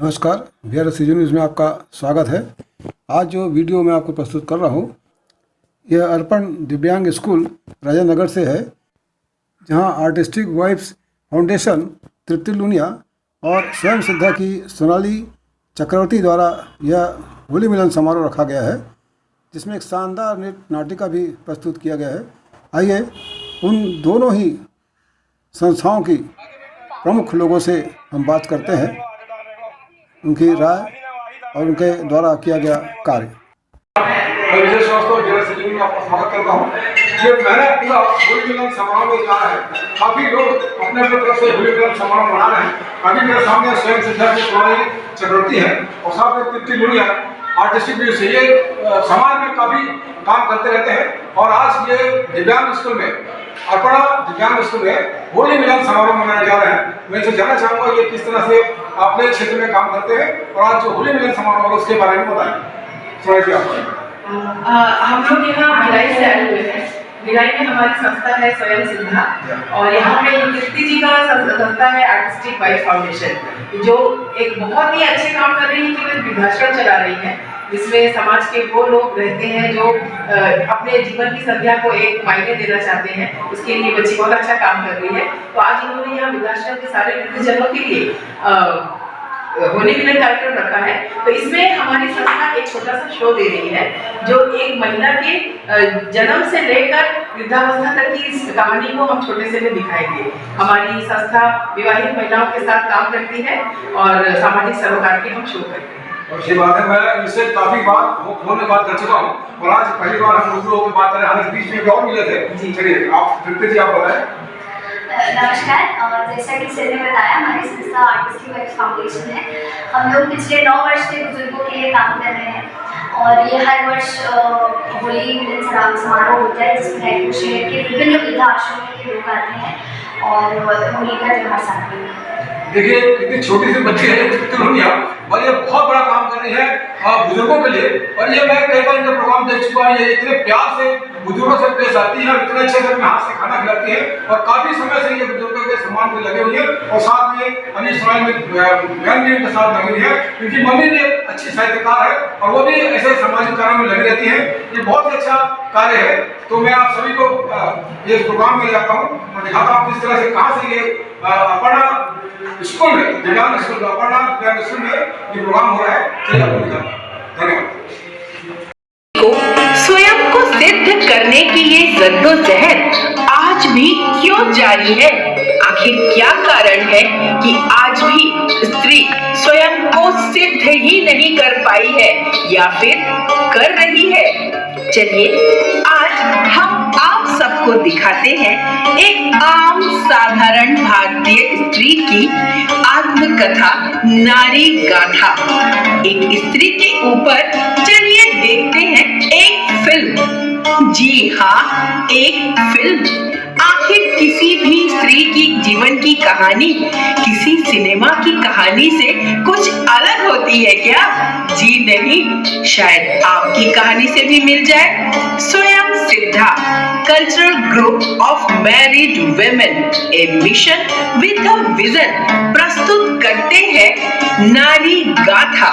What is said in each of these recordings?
नमस्कार, Bihar season news में आपका स्वागत है। आज जो वीडियो मैं आपको प्रस्तुत कर रहा हूँ यह अर्पण दिव्यांग स्कूल राजेंद्र नगर से है, जहाँ आर्टिस्टिक वाइब्स फाउंडेशन तृप्ति लुनिया और स्वयं सिद्धा की सोनाली चक्रवर्ती द्वारा यह होली मिलन समारोह रखा गया है, जिसमें एक शानदार नृत्य नाटिका भी प्रस्तुत किया गया है। आइए उन दोनों ही संस्थाओं की प्रमुख लोगों से हम बात करते हैं, उनकी राय और उनके द्वारा किया गया कार्य। मैं विजय श्रीवास्तव जिला सचिव में आपका स्वागत करता हूँ। ये पहला पूरा होली मिलन समारोह में जा रहा है। काफी लोग अपने तरफ से होली मिलन समारोह मना रहे हैं। अभी मेरे सामने स्वयं सिद्धा की सोनाली चक्रवर्ती है और साथ में तृप्ति लुनिया आर्टिस्टिक भी से ये समाज में काफी काम करते रहते हैं। और आज ये दिव्यांग स्कूल में अर्पणा दिव्यांग स्कूल में होली मिलन समारोह मनाने जा रहे हैं। मैं इनसे जानना चाहूँगा ये किस तरह से अपने क्षेत्र में काम करते हैं और आज जो होली मिलन समारोह होगा उसके बारे में बताएं। सुनाइए आप। हम लोग यहाँ भिलाई से आए हुए हैं। भिलाई में हमारी संस्था है स्वयं सिद्धा और यहाँ पे तृप्ति जी का संस्था है आर्टिस्टिक वाइब्स फाउंडेशन, जो एक बहुत ही अच्छे काम कर रही है कि वे वृद्धाश्रम चला रही है, जिसमें समाज के वो लोग रहते हैं जो अपने जीवन की संध्या को एक मायने देना चाहते हैं। उसके लिए बच्ची बहुत अच्छा काम कर रही है। तो आज इन्होंने यहाँ वृद्धाश्रम के सारे वृद्धजनों के लिए होली मिलन कार्यक्रम रखा है। तो इसमें हमारी संस्था एक छोटा सा शो दे रही है, जो एक महिला के जन्म से लेकर वृद्धावस्था तक की इस कहानी को हम छोटे से में दिखाएंगे। हमारी संस्था विवाहित महिलाओं के साथ काम करती है और सामाजिक सरोकार के हम शो करते हैं। और ये बात है, मैं इनसे काफी बार फोन में बात कर चुका हूँ और आज पहली बार हम लोगों की बात कर रहे हैं। हमारे बीच में और मिले थे। चलिए आप तृप्ति जी आप बताएं। नमस्कार। और जैसा कि सर ने बताया, हमारी संस्था आर्टिस्टिक वाइब्स फाउंडेशन है। हम लोग पिछले 9 वर्ष से बुजुर्गों के लिए काम कर रहे हैं और ये हर वर्ष होली मिलन समारोह होता है, जिसमें रायपुर शहर के विभिन्न वृद्धाश्रमों के लोग आते हैं और होली का त्योहार साथ में। देखिए इतनी छोटी सी बच्ची है तृप्ति लुनिया और ये बहुत बड़ा काम कर रही है बुजुर्गों के लिए। और ये मैं कई बार इनका प्रोग्राम देख चुका हूँ। ये इतने प्यार से बुजुर्गों से पेश आती है और इतने अच्छे से हाथ से खाना खिलाती है और काफी समय से ये बुजुर्गों के सम्मान में लगे हुए हैं। और साथ में अभी समय में बहन भी इनके साथ लगी हुई है, क्योंकि मम्मी भी एक अच्छी साहित्यकार है और वो भी ऐसे सामाजिक कार्यों में लगी रहती है। ये बहुत ही अच्छा कार्य है। तो मैं आप सभी को ये प्रोग्राम में ले जाता हूँ और दिखाता हूँ किस तरह से कहाँ से ये अर्पणा स्कूल में दिव्यांग स्कूल अर्पणा दिव्यांग स्कूल में ये प्रोग्राम हो रहा है। चलिए आपको दिखाता हूँ। धन्यवाद। स्वयं को सिद्ध करने की ये जद्दोजहद आज भी क्यों जारी है? आखिर क्या कारण है कि आज भी स्त्री स्वयं को सिद्ध ही नहीं कर पाई है या फिर कर रही है? चलिए आज हम आप सबको दिखाते हैं एक आम साधारण भारतीय स्त्री की आत्मकथा, नारी गाथा। एक स्त्री के ऊपर चलिए देखते हैं एक फिल्म। जी हाँ, एक फिल्म। आखिर किसी भी स्त्री की जीवन की कहानी किसी सिनेमा की कहानी से कुछ अलग होती है क्या? जी नहीं, शायद आपकी कहानी से भी मिल जाए। स्वयं सिद्धा cultural group of married women, A mission with a vision प्रस्तुत करते हैं नारी गाथा।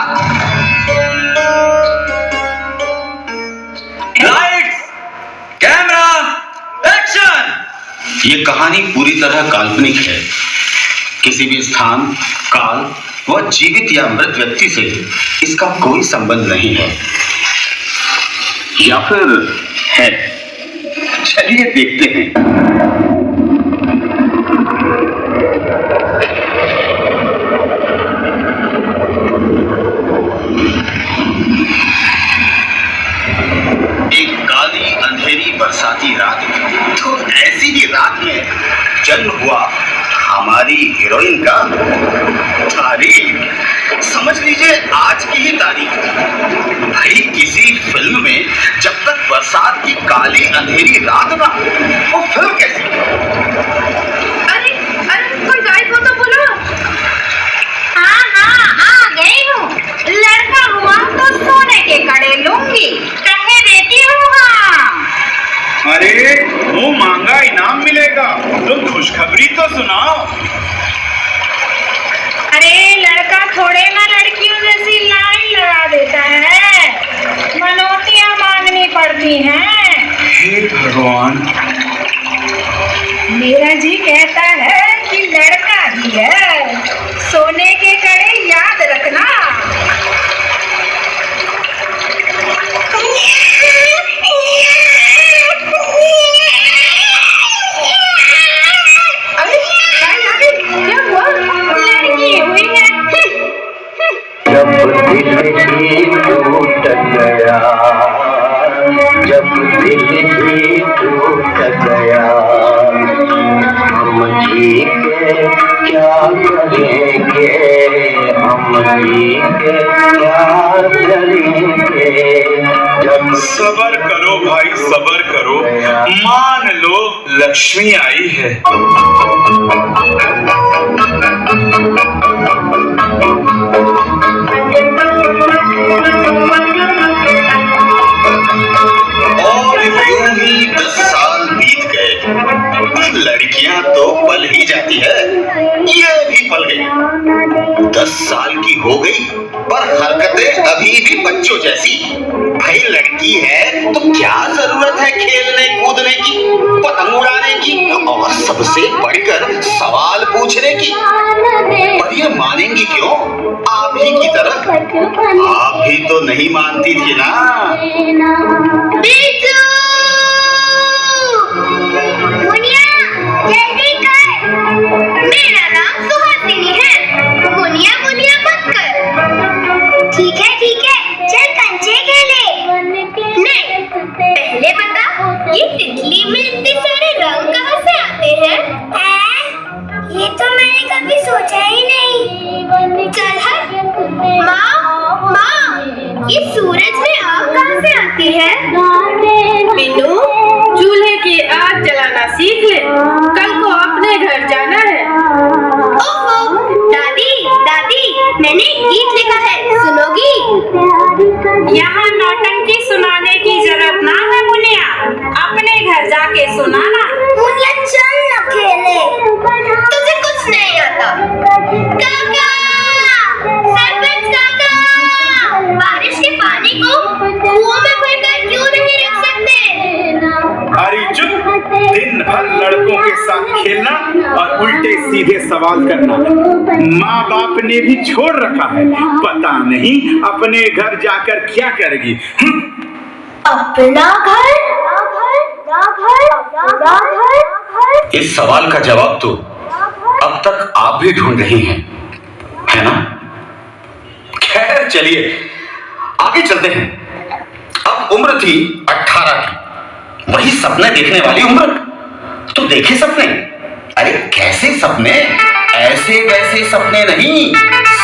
Lights, camera, action. ये कहानी पूरी तरह काल्पनिक है। किसी भी स्थान, काल व जीवित या मृत व्यक्ति से इसका कोई संबंध नहीं है, या फिर है? चलिए देखते हैं। बरसाती रात में, तो ऐसी ही रात में जन्म हुआ हमारी हीरोइन का। तारीख समझ लीजिए आज की ही तारीख। भाई किसी फिल्म में जब तक बरसात की काली अंधेरी रात ना, वो फिल्म कैसी? अरे कोई गायब हो तो बोलो। हाँ आ गई हूँ। लड़का हुआ तो सोने के कड़े लूंगी, कहे देती हूँ। अरे वो मांगा इनाम मिलेगा, तुम खुशखबरी तो सुनाओ। अरे लड़का थोड़े ना कहता है कि लड़का ही है। सोने के कड़े याद रखना। अरे क्या हुआ? लड़की हुई है। जब दिल ही टूट गया, जब दिल ही टूट गया, हम जी के क्या करेंगे, हम जी के क्या करेंगे। जब सबर करो भाई, सबर करो, मान लो लक्ष्मी आई है। और यूं ही 10 साल बीत गए। लड़कियां तो पल ही जाती है, ये भी पल गई। 10 साल की हो गई पर हरकतें अभी भी बच्चों जैसी। भाई लड़की है तो क्या जरूरत है खेलने कूदने की, पतंग उड़ाने की और सबसे बढ़कर सवाल पूछने की। पर ये मानेंगी क्यों आप ही की तरह? आप भी तो नहीं मानती थी ना। मुनिया जल्दी कर, मेरा नाम सुहासिनी है। मुनिया मुनिया मत कर। ठीक है चल कंचे खेले। नहीं पहले बता, ये तितली में इतने सारे रंग कहाँ से आते हैं? ये तो मैंने कभी सोचा ही नहीं। चल हट। माँ ये सूरज में आग कहाँ से आती है? बिन्नू, चूल्हे की आग जलाना सीख ले, कल को अपने घर जाना है। ओहो दादी मैंने एक गीत लिखा है, सुनोगी? यहाँ नौटंकी सुनाने की जरूरत ना है मुनिया, अपने घर जाके सुनाना। मुनिया चल न खेले, तुझे कुछ नहीं आता। काका, सरपंच काका, बारिश के पानी को कुओं में भरकर क्यों नहीं रख सकते? अरे चुप, दिन भर लड़कों के साथ खेलना और उल्टे सीधे सवाल करना। माँ बाप ने भी छोड़ रखा है, पता नहीं अपने घर जाकर क्या करेगी। अपना घर? इस सवाल का जवाब तो अब तक आप भी ढूंढ रही हैं, है ना? खैर चलिए आगे चलते हैं। अब उम्र थी 18 की, वही सपने देखने वाली उम्र। तो देखे सपने, अरे कैसे सपने? ऐसे वैसे सपने नहीं,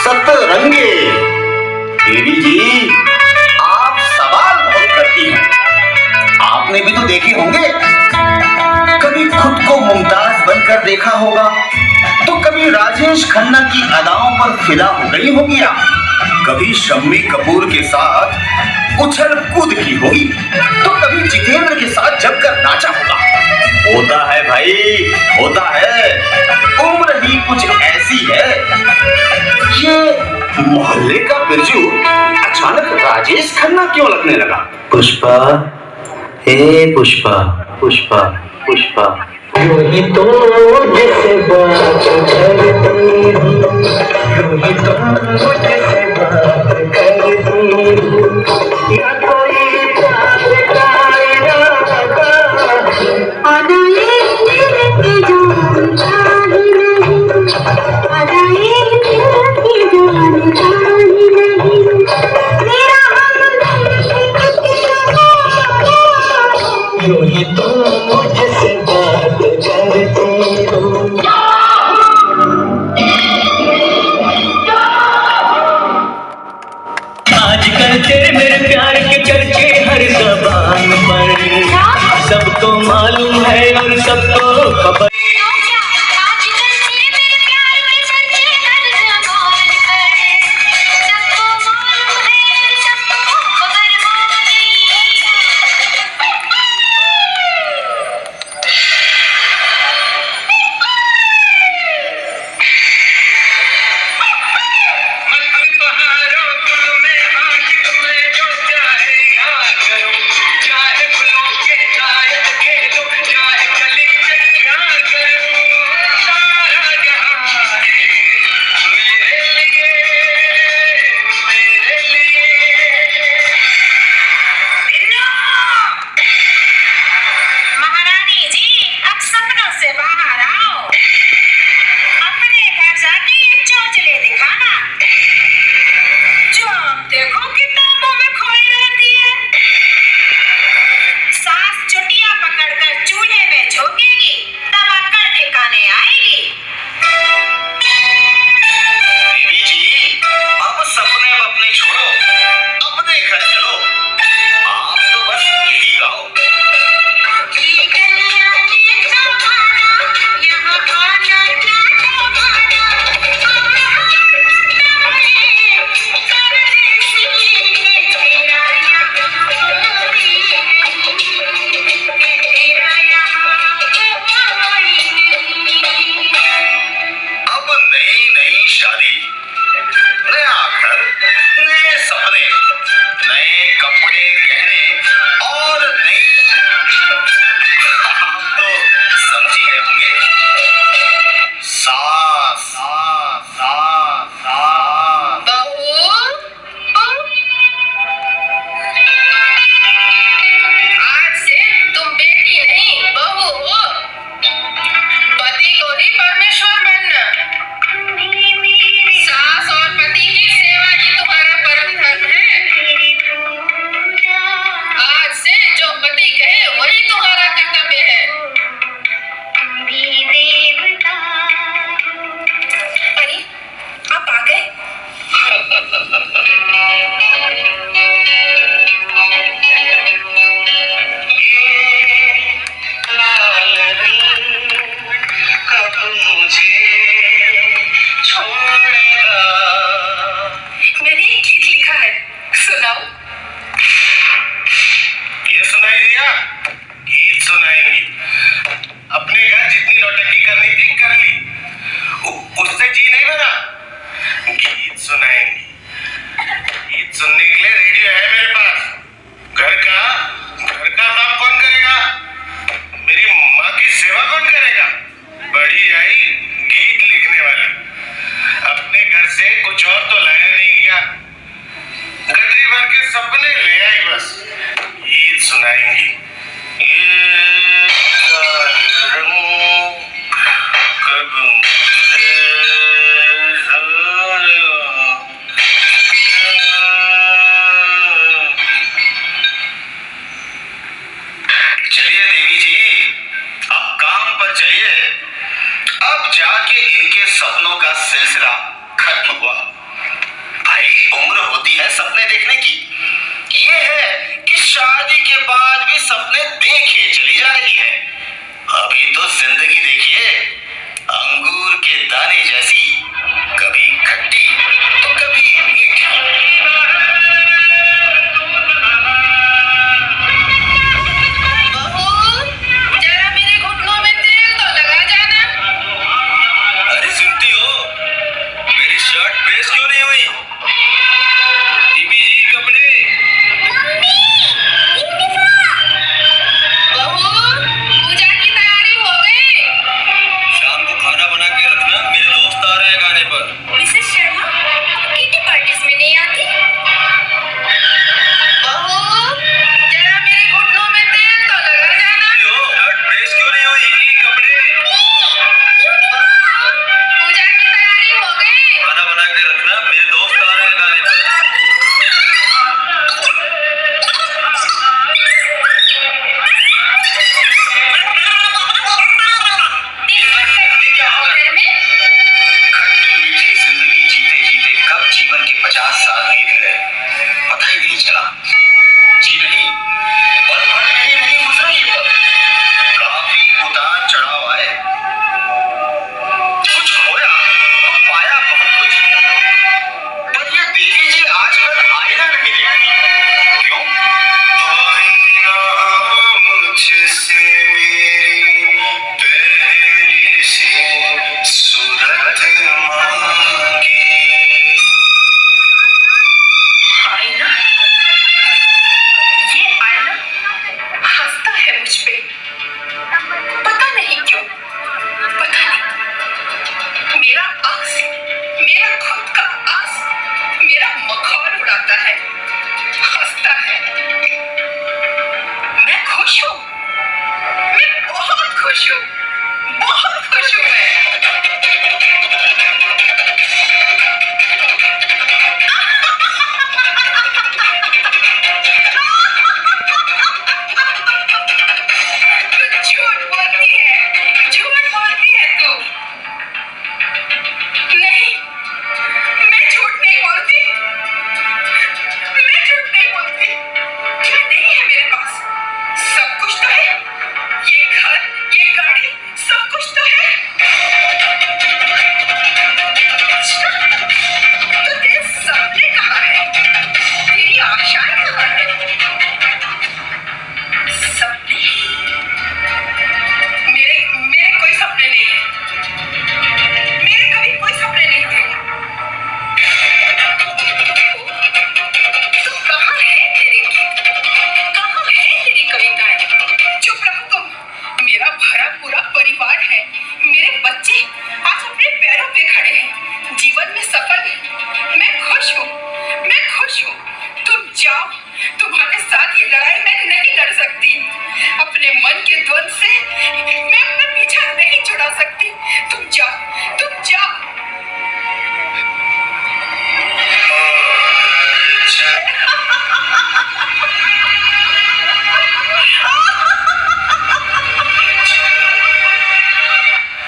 सतरंगे। देवी जी आप सवाल बहुत करती हैं, आपने भी तो देखे होंगे। कभी खुद को मुमताज बनकर देखा होगा, तो कभी राजेश खन्ना की अदाओं पर फिदा हो गई होगी आप, कभी शम्मी कपूर के साथ उछल कूद की होगी, तो कभी जितेंद्र के साथ जमकर नाचा होगा। होता है भाई, होता है। उम्र ही कुछ ऐसी है। ये मोहल्ले का बिरजू अचानक राजेश खन्ना क्यों लगने लगा? पुष्पा, हे पुष्पा, पुष्पा, पुष्पा, यूं ही तो मुझसे बात करती, यूं ही तो मुझसे बात करती, या कोई प्यार का इरादा, अदाए दिल की जानता ही नहीं, अदाए दिल की जानता ही नहीं, मेरा यूं ही तो मुझसे बात करती हो। आजकल तेरे मेरे प्यार के चर्चे हर ज़बान पर, सबको मालूम है और सबको खबर। चाहे फूलों के, चाहे के लो, चाहे गली में प्यार सुनाएंगी। गीत सुनने के लिए रेडियो है मेरे पास। घर का काम कौन करेगा? मेरी माँ की सेवा कौन करेगा? बड़ी आई गीत लिखने वाली, अपने घर से कुछ और तो लाया नहीं गया, गठरी भर के सपने ले आई बस। गीत सुनाएंगी। ये रंग कब चलिए देवी जी, अब काम पर चलिए। अब जाके इनके सपनों का सिलसिला खत्म हुआ। भाई उम्र होती है सपने देखने की। ये है कि शादी के बाद भी सपने देखे चली जा रही है। अभी तो जिंदगी देखिए, अंगूर के दाने जैसी, कभी खट्टी तो कभी मीठी। बहू, जरा मेरे घुटनों में तेल तो लगा जाना। अरे सुनती हो, मेरी शर्ट प्रेस क्यों नहीं हुई? बीबी जी कपड़े। बहू, पूजा की तैयारी हो गई? शाम को खाना बना के रखना, मेरे दोस्त आ रहे हैं गाने पर। मिसेस शर्मा, किटी पार्टीज में नहीं आती? बहू, जरा मेरे घुटनों में तेल तो लगा जाना। शर्ट प्रेस क्यों नहीं हुई? कपड़े। पूजा की तैयारी हो गई? खाना बना के रखना, मेरे दोस्त आ रहे हैं गाने पर। घर में खट्टी मीठी जिंदगी जीते जीते कब जीवन के 50 साल बीत गए, पता ही नहीं चला। जी नहीं, और पल नहीं गुजरा ये पल। काफी उतार चढ़ाव आए, कुछ खोया तो पाया बहुत कुछ। पर ये देवी जी आजकल आईना नहीं देखती। क्यों? आईना मुझसे मेरी पहली सी सूरत मांगी। आईना, ये आईना हंसता है मुझ पे। पता नहीं क्यों, पता नहीं। मेरा आस, मेरा खुद का आस, मेरा मखौल उड़ाता है, हंसता है। मैं खुश हूँ, मैं बहुत खुश हूँ, बहुत खुश हूँ मैं। झूठ बोलती है, झूठ बोलती है तू। नहीं, मैं झूठ नहीं बोलती, मैं झूठ नहीं बोलती। क्या नहीं है मेरे पास? सब कुछ तो है। ये घर, ये गाड़ी, सब कुछ तो है। अच्छा, तो तेरे सपने कहाँ हैं? तेरी आशाएं कहाँ हैं? सपने? मेरे कोई सपने नहीं है। मेरे कभी कोई सपने नहीं थे। तो कहाँ है तेरे गीत? कहाँ है तेरी कविताएं? चुप रहो तुम। मेरा भरा पूरा परिवार है, मेरे बच्चे आज अपने पैरों पे खड़े हैं, जीवन में सफल हैं। मैं खुश हूँ, मैं खुश हूँ। तुम जाओ, तुम्हारे साथ ये लड़ाई मैं नहीं लड़ सकती। अपने मन के द्वंद से मैं अपना पीछा नहीं छुड़ा सकती। तुम जाओ, तुम जाओ।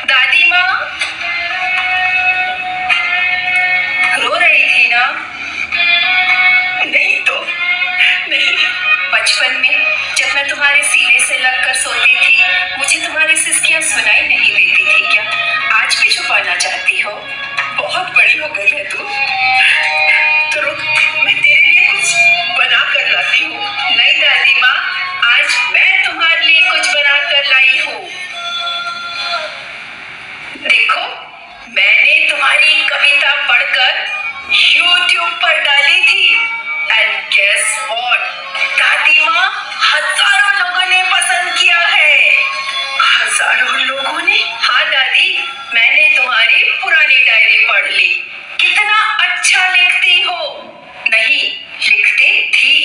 दादी माँ रो रही थी ना? नहीं तो नहीं। बचपन में जब मैं तुम्हारे सीने से लगकर सोती थी, मुझे तुम्हारी सिसकियां सुनाई नहीं देती थी क्या? आज भी छुपाना चाहती हो? बहुत बड़ी हो गई है तू। तो रुक, मैं तेरे लिए कुछ बना कर लाती हूँ। नहीं दादी माँ, आज मैं तुम्हारे लिए कुछ बना कर लाई हूँ। देखो, मैंने तुम्हारी कविता पढ़कर YouTube पर डाली थी एंड गेस व्हाट, दादी माँ, हजारों लोगों ने पसंद किया है। हजारों लोगों ने? हाँ दादी, मैंने तुम्हारी पुरानी डायरी पढ़ ली। कितना अच्छा लिखती हो। नहीं, लिखती थी,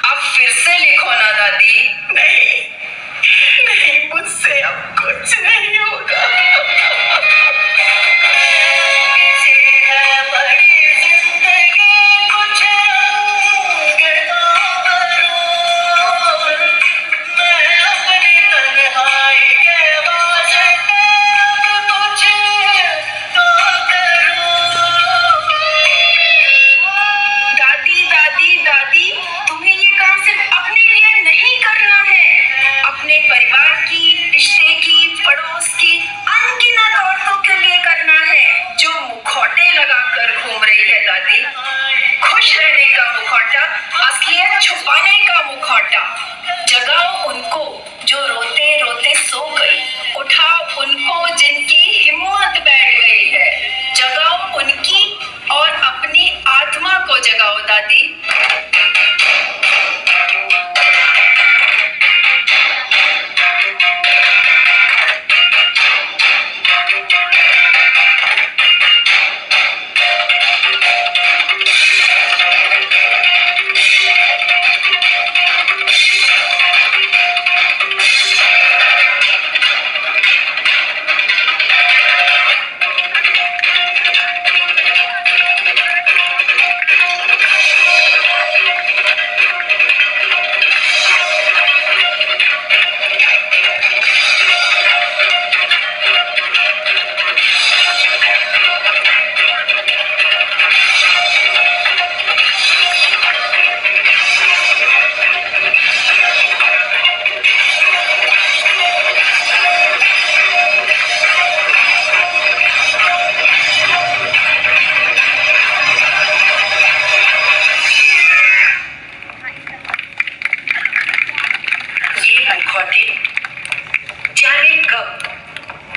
अब फिर से लिखो ना दादी। नहीं नहीं, मुझसे अब कुछ नहीं होगा। दादी दादी दादी, तुम्हें ये काम सिर्फ अपने लिए नहीं करना है, अपने परिवार की, रिश्ते की, पड़ोस की अनगिनत औरतों के लिए करना है जो मुखौटे लगाकर घूम रही है दादी। खुश रहने का मुखौटा, असलियत छुपाने का मुखौटा। जगाओ उनको जो रोते रोते सो गई, उठाओ उनको जिनकी हिम्मत बैठ गई है, जगाओ उनकी और अपनी आत्मा को जगाओ दादी। जाने कब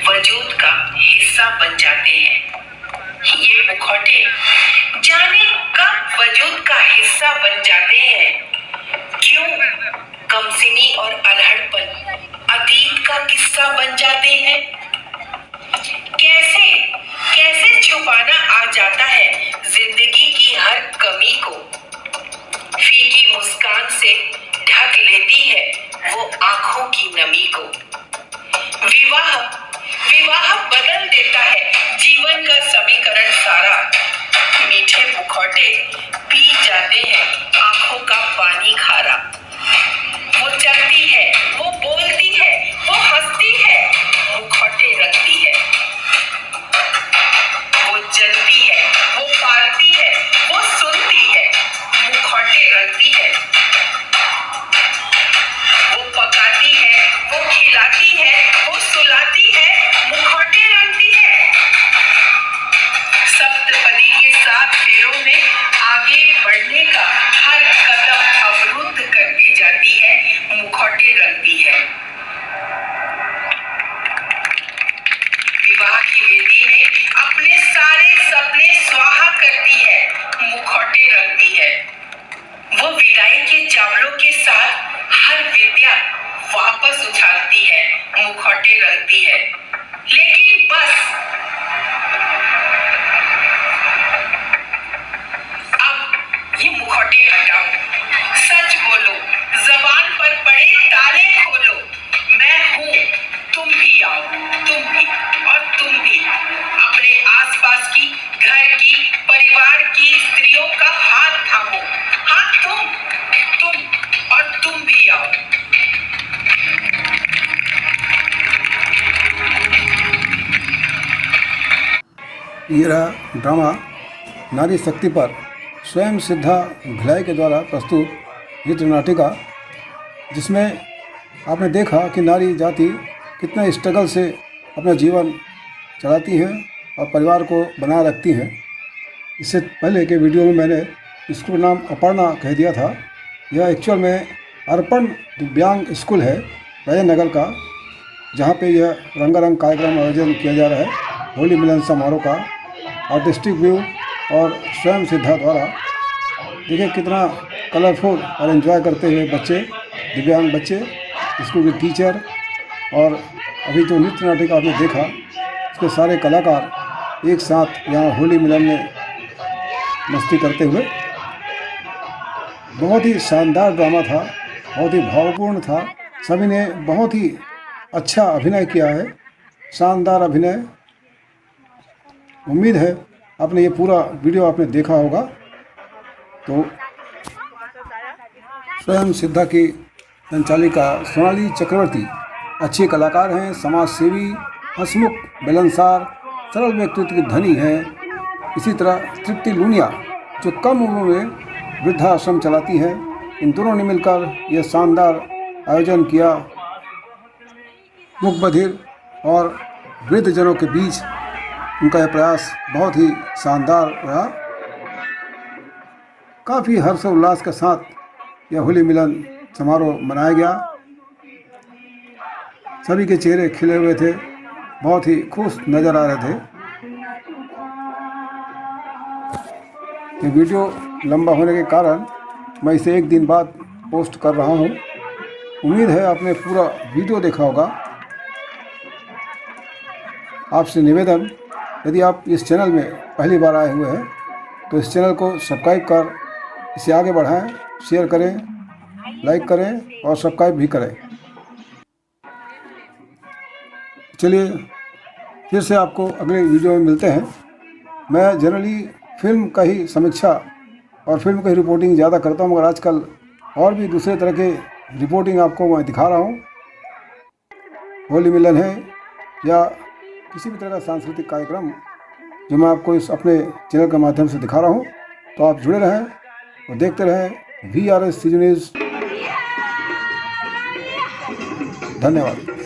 वजूद का हिस्सा बन जाते हैं। ये मुखौटे जाने कब वजूद का हिस्सा बन जाते हैं। क्यों कमसिनी और अल्हड़पन अतीत का किस्सा बन जाते हैं। कैसे कैसे छुपाना आ जाता है जिंदगी की हर कमी को। फीकी मुस्कान से ढक लेती है वो आंखों की नमी को। विवाह विवाह बदल देता है जीवन का समीकरण सारा। मीठे मुखौटे पी जाते हैं आंखों का पानी खारा। वो चलती है, वो बोलती है, वो हंसती है, मुखौटे रखती है। वो चलती है, वो पालती है, वो सुनती है, मुखौटे रखती है। वो पकाती है, वो खिलाती है, वो सुलाती है, मुखौटे रखती है। सप्तपदी के 7 फेरों में आगे बढ़ने का हर कदम अवरुद्ध करती जाती है, मुखौटे रखती है। विवाह की वेदी में अपने सारे सपने स्वाहा करती है, मुखौटे रखती है। वो विदाई के चावलों के साथ हर विद्या वापस उछालती है, मुखौटे रखती है। लेकिन बस अब ये मुखौटे हटाओ, सच बोलो, जबान पर पड़े ताले खोलो। मैं हूँ, तुम भी आओ, तुम भी और तुम भी। अपने आसपास की, घर की, परिवार की स्त्रियों का हाथ थामो। हाँ, तुम और तुम भी आओ। ये रहा ड्रामा नारी शक्ति पर स्वयं सिद्धा भिलाई के द्वारा प्रस्तुत नृत्य नाटिका, जिसमें आपने देखा कि नारी जाति कितना स्ट्रगल से अपना जीवन चलाती हैं और परिवार को बनाए रखती हैं। इससे पहले के वीडियो में मैंने स्कूल नाम अपर्णा कह दिया था। यह एक्चुअल में अर्पण दिव्यांग स्कूल है राजेंद्र नगर का, जहाँ पे यह रंगारंग कार्यक्रम आयोजन किया जा रहा है। होली मिलन समारोह का आर्टिस्टिक व्यू और स्वयं सिद्धा द्वारा। देखिए कितना कलरफुल और एंजॉय करते हुए बच्चे, दिव्यांग बच्चे, स्कूल के टीचर और अभी जो नृत्य नाटिका आपने देखा उसके सारे कलाकार एक साथ यहाँ होली मिलन में मस्ती करते हुए। बहुत ही शानदार ड्रामा था, बहुत ही भावपूर्ण था। सभी ने बहुत ही अच्छा अभिनय किया है, शानदार अभिनय। उम्मीद है आपने ये पूरा वीडियो आपने देखा होगा। तो स्वयं सिद्धा की संचालिका सोनाली चक्रवर्ती अच्छी कलाकार हैं, समाज सेवी, हंसमुख, मिलनसार, सरल व्यक्तित्व की धनी हैं। इसी तरह तृप्ति लूनिया जो कम उम्र में वृद्धाश्रम चलाती है। इन दोनों ने मिलकर यह शानदार आयोजन किया। मूक बधिर और वृद्धजनों के बीच उनका यह प्रयास बहुत ही शानदार रहा। काफ़ी हर्षोल्लास के साथ यह होली मिलन समारोह मनाया गया। सभी के चेहरे खिले हुए थे, बहुत ही खुश नज़र आ रहे थे। ये वीडियो लंबा होने के कारण मैं इसे एक दिन बाद पोस्ट कर रहा हूँ। उम्मीद है आपने पूरा वीडियो देखा होगा। आपसे निवेदन, यदि आप इस चैनल में पहली बार आए हुए हैं तो इस चैनल को सब्सक्राइब कर इसे आगे बढ़ाएं, शेयर करें, लाइक करें और सब्सक्राइब भी करें। चलिए फिर से आपको अगले वीडियो में मिलते हैं। मैं जनरली फिल्म का ही समीक्षा और फिल्म का ही रिपोर्टिंग ज़्यादा करता हूँ, मगर आजकल और भी दूसरे तरह के रिपोर्टिंग आपको मैं दिखा रहा हूँ। होली मिलन है या किसी भी तरह का सांस्कृतिक कार्यक्रम जो मैं आपको इस अपने चैनल के माध्यम से दिखा रहा हूँ, तो आप जुड़े रहें और देखते रहें VRS CG न्यूज़। धन्यवाद।